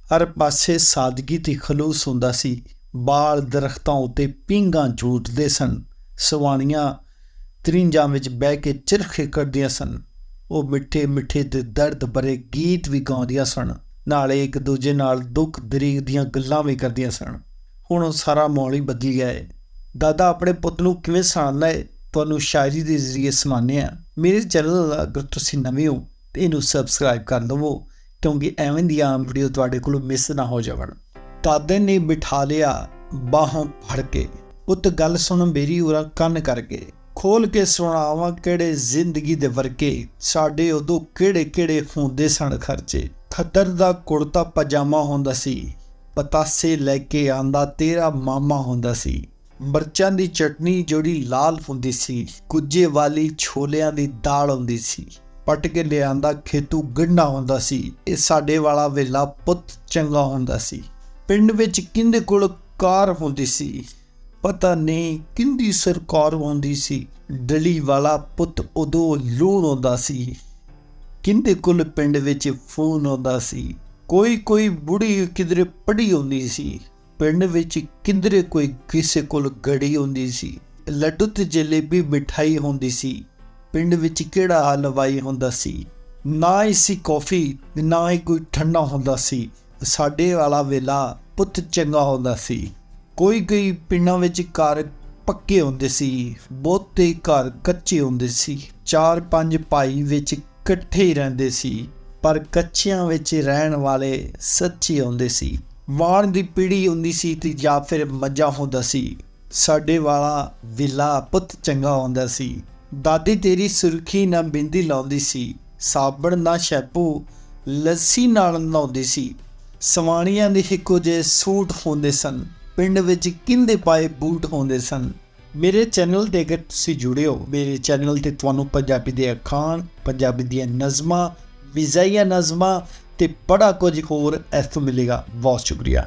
हर पासे सादगी ते खलूस हुंदा सी। बाल दरख्तां उत्ते पींघां झूटदे सन। सवाणियां तरिंजां विच बह के चिरखे कढदियां सन। ਉਹ ਮਿੱਠੇ ਮਿੱਠੇ ਤੇ ਦਰਦ ਭਰੇ ਗੀਤ ਵੀ ਗਾਉਂਦੀਆਂ ਸਨ, ਨਾਲੇ ਇੱਕ ਦੂਜੇ ਨਾਲ ਦੁੱਖ ਦਰੀਕ ਦੀਆਂ ਗੱਲਾਂ ਵੀ ਕਰਦੀਆਂ ਸਨ। ਹੁਣ ਉਹ ਸਾਰਾ ਮਾਹੌਲ ਹੀ ਬਦਲ ਗਿਆ ਹੈ। ਦਾਦਾ ਆਪਣੇ ਪੁੱਤ ਨੂੰ ਕਿਵੇਂ ਸਾਂਭਦਾ ਹੈ, ਤੁਹਾਨੂੰ ਸ਼ਾਇਰੀ ਦੇ ਜ਼ਰੀਏ ਸੁਣਾਉਂਦੇ ਹਾਂ। ਮੇਰੇ ਚੈਨਲ ਅਗਰ ਤੁਸੀਂ ਨਵੇਂ ਹੋ ਤਾਂ ਇਹਨੂੰ ਸਬਸਕ੍ਰਾਈਬ ਕਰ ਲਵੋ, ਕਿਉਂਕਿ ਐਵੇਂ ਦੀਆਂ ਆਮ ਵੀਡੀਓ ਤੁਹਾਡੇ ਕੋਲੋਂ ਮਿਸ ਨਾ ਹੋ ਜਾਵਣ। ਦਾਦੇ ਨੇ ਬਿਠਾ ਲਿਆ ਬਾਹਾਂ ਫੜ ਕੇ, ਪੁੱਤ ਗੱਲ ਸੁਣ ਮੇਰੀ ਉਰਾ ਕੰਨ ਕਰਕੇ। खोल के सुनावां किहड़े जिंदगी दे वर्के, साडे उदों किहड़े किहड़े हुंदे सन खर्चे। खद्दर दा कुर्ता पजामा हुंदा सी, पतासे लैके आंदा तेरा मामा हुंदा सी। मिर्चां दी चटनी जोड़ी लाल हुंदी सी, कुज्जे वाली छोलियां दी दाल हुंदी सी। पट के लिआंदा खेतू गंढा हुंदा सी, इह साडे वाला वेला पुੱਤ चंगा हुंदा सी। पिंड विच किंदे कोल कार हुंदी सी, पता नहीं किंदी सरकार आउंदी सी। डली वाला पुत उदों लूण आउंदा सी, किंदे कुल पिंड विच फोन आउंदा सी। कोई कोई बुढ़ी किधरे पढ़ी आउंदी सी, पिंड विच किंदरे कोई किसे कोल गड़ी आउंदी सी। लड्डू ते जलेबी मिठाई हुंदी सी, पिंड विच किहड़ा हलवाई हुंदा सी। ना ही सी कॉफी ना ही कोई ठंडा हुंदा सी, साडे वाला वेला पुत चंगा हुंदा सी। कोई कोई पिंडां विच घर पक्के हुंदे सी, बहुते घर कच्चे हुंदे सी। 4-5 भाई विच इकट्ठे ही रहिंदे सी, पर कच्चियां विच रहण वाले सच्चे हुंदे सी। वाण दी पीढ़ी हुंदी सी ते जां फिर मज्झां हुंदा सी, साडे वाला विला पुत चंगा हुंदा सी। दादी तेरी सुर्खी ना बिंदी लाउंदी सी, साबण ना शैपू लस्सी नाल नहाउंदी सी। सवाणियां दे इक्को ਜਿਹੇ सूट हुंदे सन, पिंड विच किंदे पाए बूट होंदे सन। मेरे चैनल ते अगर तुसीं जुड़े हो, मेरे चैनल ते तुहानूं पंजाबी दे अखाण, पंजाबी दीआं नज़मां, मिज़ाहिया नज़मां ते बड़ा कुछ होर इत्थों मिलेगा। बहुत शुक्रिया।